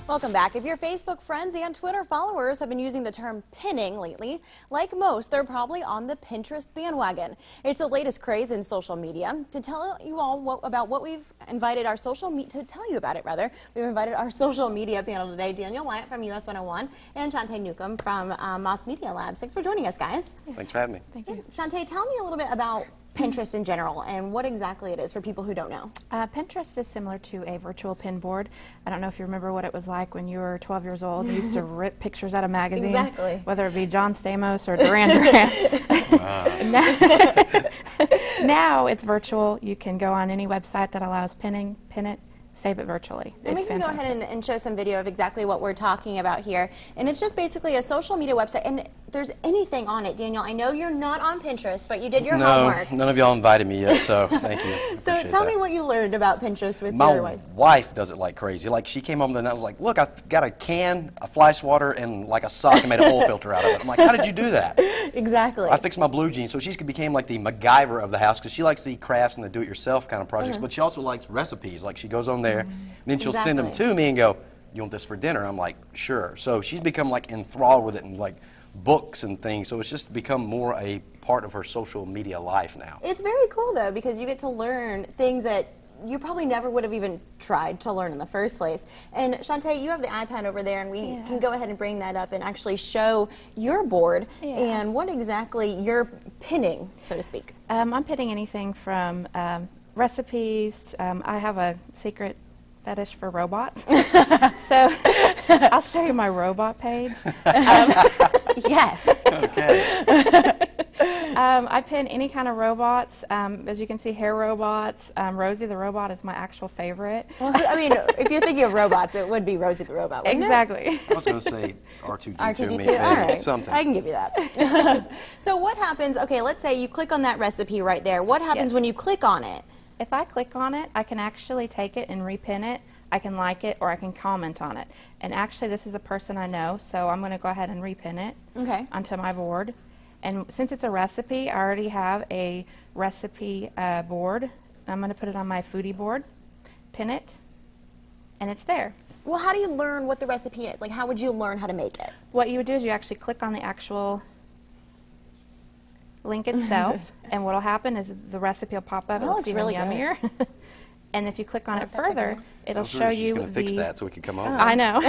Welcome back. If your Facebook friends and Twitter followers have been using the term pinning lately, like most, they're probably on the Pinterest bandwagon. It's the latest craze in social media. To tell you all about what we've invited our social media panel today, Daniel Wyatt from US 101 and Shantae Newcomb from Moss Media Labs. Thanks for joining us, guys. Thanks for having me. Thank you. Shantae, tell me a little bit about Pinterest in general and what exactly it is for people who don't know. Pinterest is similar to a virtual pin board. I don't know if you remember what it was like when you were 12 years old. You used to rip pictures out of magazines, exactly. Whether it be John Stamos or Duran Duran. Now it's virtual. You can go on any website that allows pinning, pin it, save it virtually. And we can go ahead and show some video of exactly what we're talking about here. And it's just basically a social media website. And there's anything on it, Daniel. I know you're not on Pinterest, but you did your homework. None of y'all invited me yet, so thank you. So tell me what you learned about Pinterest with your wife. My wife does it like crazy. Like, she came home and I was like, look, I've got a can, a fly swatter, and like a sock and made an oil filter out of it. I'm like, how did you do that? Exactly. I fixed my blue jeans. So she became like the MacGyver of the house because she likes the crafts and the do-it-yourself kind of projects, but she also likes recipes. Like, she goes on there, and then she'll send them to me and go, you want this for dinner? I'm like, sure. So she's become like enthralled with it and like books and things. So it's just become more a part of her social media life now. It's very cool though because you get to learn things that you probably never would have even tried to learn in the first place. And Shantae, you have the iPad over there, and we can go ahead and bring that up and actually show your board and what exactly you're pinning, so to speak. I'm pinning anything from recipes. I have a secret fetish for robots. So I'll show you my robot page. Yes. Okay. I pin any kind of robots. As you can see, hair robots. Rosie the robot is my actual favorite. Well, I mean, if you're thinking of robots, it would be Rosie the robot, wouldn't exactly. it? I was going to say R2-D2. R2-D2, all right. Something. I can give you that. So what happens, okay, let's say you click on that recipe right there. What happens when you click on it? If I click on it, I can actually take it and repin it. I can like it or I can comment on it. And actually, this is a person I know, so I'm going to go ahead and repin it onto my board. And since it's a recipe, I already have a recipe board. I'm going to put it on my foodie board, pin it, and it's there. Well, how do you learn what the recipe is? Like, how would you learn how to make it? What you would do is you actually click on the actual link itself, and what will happen is the recipe will pop up. It looks even really yummier. And if you click on it further, it'll show you She's going to fix that so we can come over. I know.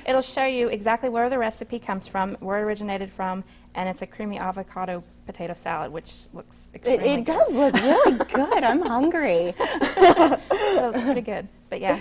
It'll show you exactly where the recipe comes from, where it originated from, and it's a creamy avocado potato salad, which looks extremely good. It does look really good. I'm hungry. It looks pretty good, but yeah.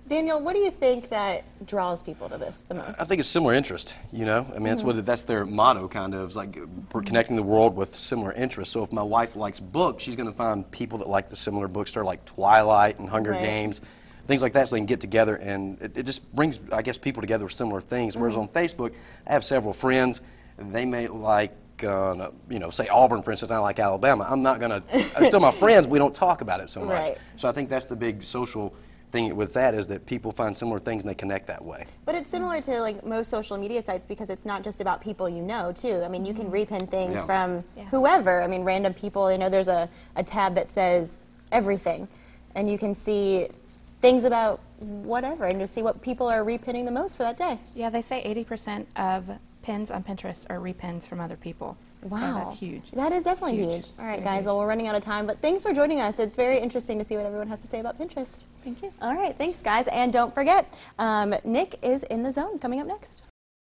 Daniel, what do you think that draws people to this the most? I think it's similar interest, you know? I mean, that's their motto, kind of, like we're connecting the world with similar interests. So if my wife likes books, she's going to find people that like the similar books, like Twilight and Hunger Games, things like that, so they can get together, and it just brings, I guess, people together with similar things. Whereas on Facebook, I have several friends, and they may like, you know, say Auburn, for instance, I like Alabama. I'm not going to, they're still my friends, but we don't talk about it so much. So I think that's the big social thing with that, is that people find similar things and they connect that way. But it's similar to like most social media sites because it's not just about people you know too. I mean, you can repin things from whoever. I mean, random people. You know, there's a tab that says everything, and you can see things about whatever and just see what people are repinning the most for that day. Yeah, they say 80% of pins on Pinterest are repins from other people. Wow. So that's huge. That is definitely huge. All right, guys, well, we're running out of time, but thanks for joining us. It's very interesting to see what everyone has to say about Pinterest. Thank you. All right, thanks, guys. And don't forget, Nick is in the Zone coming up next.